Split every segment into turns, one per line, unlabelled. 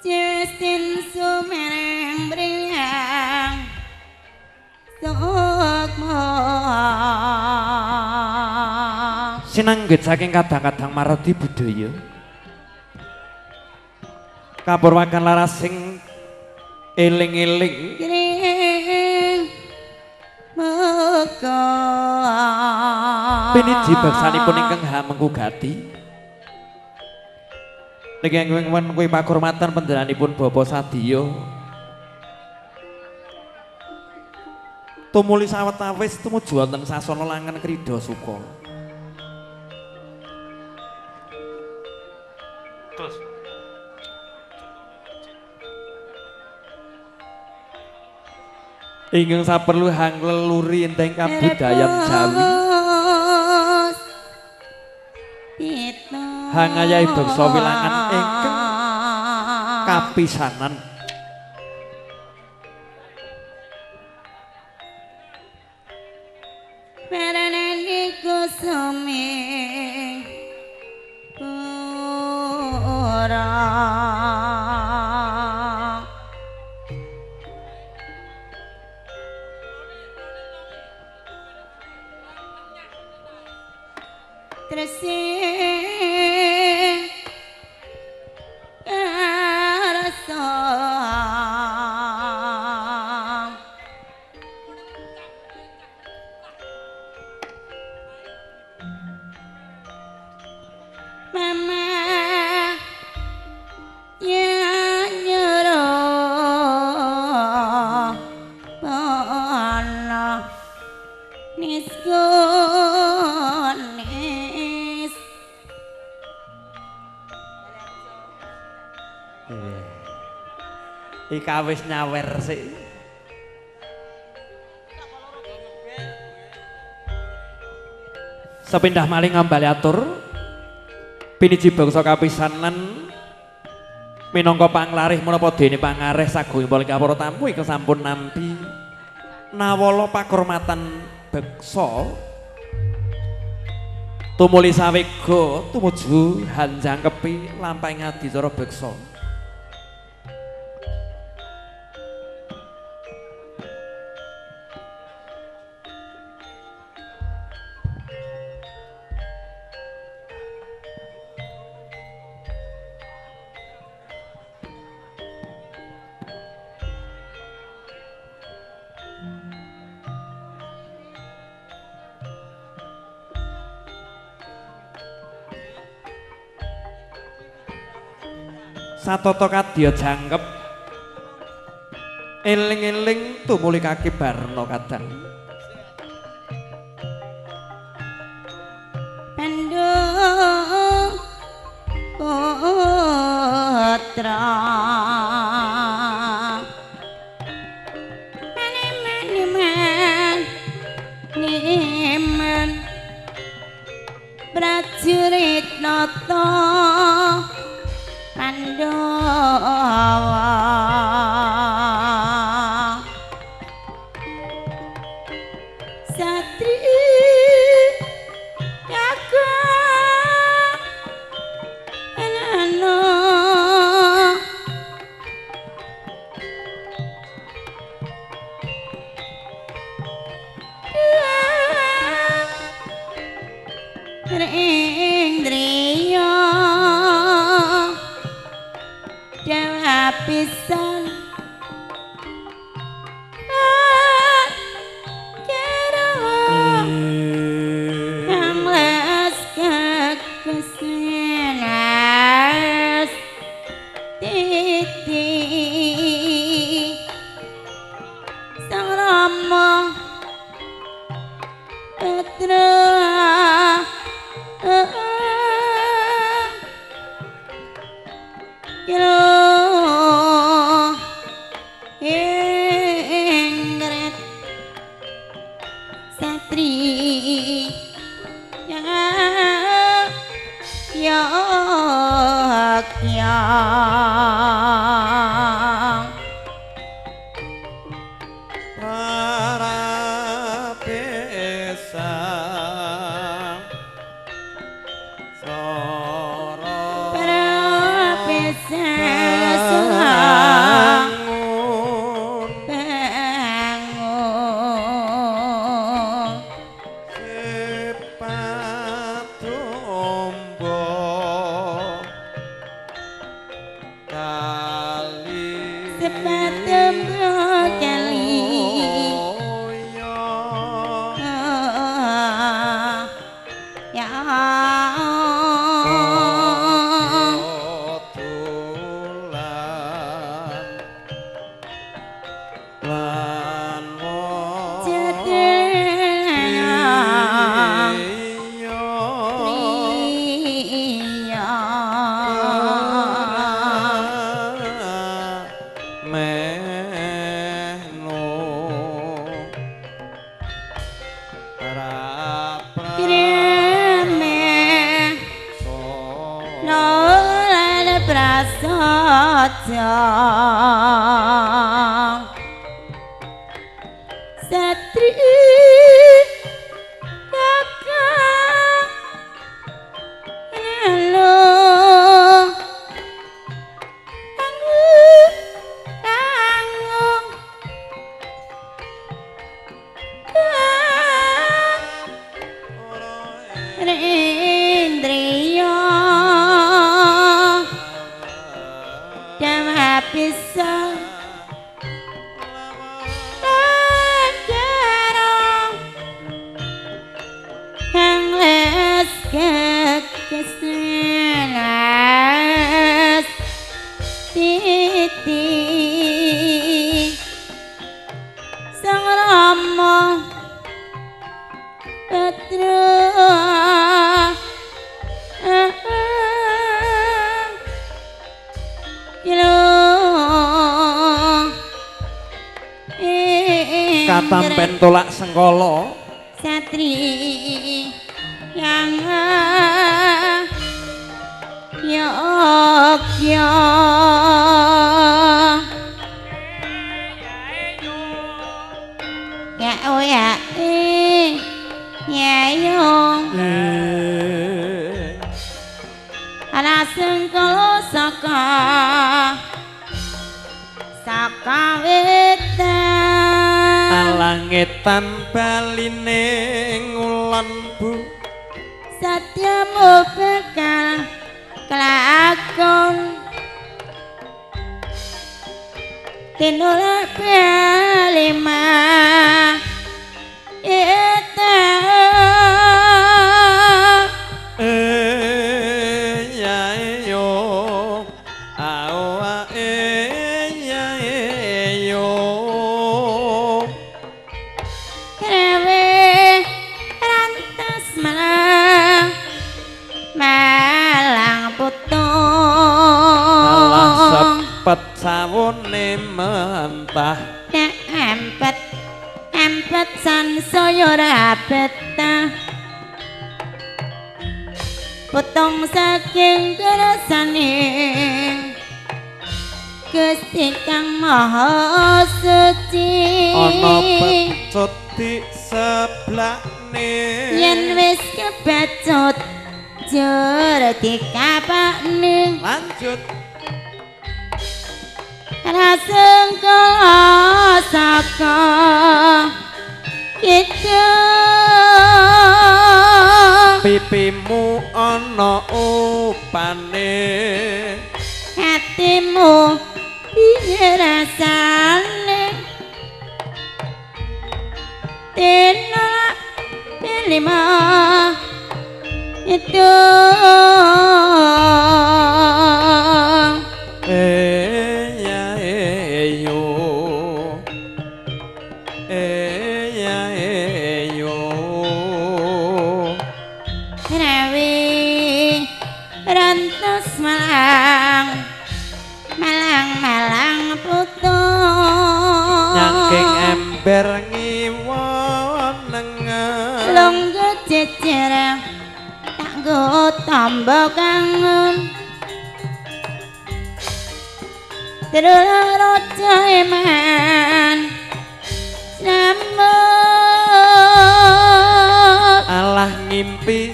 Justin sumereng briliang sukma
sinanggit saking kadang-kadang maradi budaya kapurwakan laras sing eling-eling
kring muka
piniji baksanipun ingkang hamengku gati niki ingkang kuwi pakurmatan panjenenganipun Bapak Sadya tumuli sawetawis tumuju wonten sasana langen krida suka terus ingkang saperlu hang leluri enteng kabudayan Jawi hangayahi bangsa wilangan ingkang kapisanan
Paranani kusumi ora Tresih rasa Mama yang nyuruh pono niskunis
Ika wis nyawer sik sepindah maling ngambali atur piniji bangsa kapisanan minangka panglarih menapa dene pangareh sagungipun para tamu ingkang sampun nampi nawala pakurmatan beksa tumuli sawega tumuju hanjangkepi lampahing adicara beksa satata kadya jangkep eling-eling tumuli kaki barna kadang
Pandung putra Niman prajurit nata Pandawa Satri Kakang Anano Ring driya Jawa pisan Anglas kekusinas Titi Sang Rama Putra Yogyang
para pisang soro
Prapisang
bangun
bangun
sepatumbo kali
Sepatumbo kali Ya
lan
Jadinya Priya
mehno
Kreme Nolan prasaja Satri kakang Halo Tanggung Rendriya Dewa pisang Lanjarang Yang les kekeselas Titi Sang Rama Petra
katampen tolak sengkala
Satri yang Yogya ya oh ya ya yo ana sengkala saka wetan
langitan baline ngulon bu
satyamu bekal kelakon tinulak balima ita
ya yo awa ya yo
krewe rantas malang malang putung
sepet sawune mentah
empet empet sansaya ora betah potong saking kerasane Gusti Kang Maha Suci
ana pecut di seblakne
yen wis kebacut jur dikapakne
lanjut
rasengka saka kita
pipimu ana upane
hatimu piye rasane tena pelima itu
ya yo ya yo
Rawi rantos malang malang malang putih
nyangking ember ngiwon nengen
longgo jejer tak nganggo tamba kangen Terus rojo eman Samut
Alah ngimpi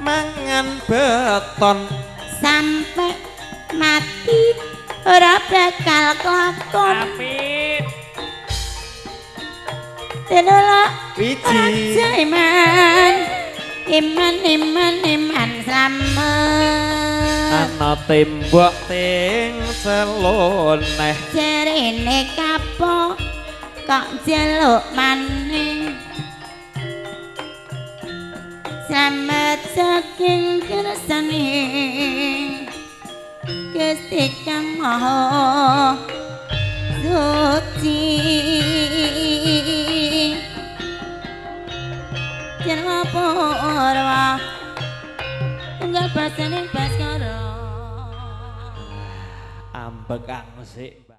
mangan beton
Sampai mati ora bakal kelakon
Amin
Terus
Wiji
rojo eman Iman selamat
Ana tembok ting seloneh
Jarene kapok kok jaluk maning Selamat saking kersaning Gusti Kang Maha Suci Jangan porwa Enggak pasaning Baskara
ambek kang sik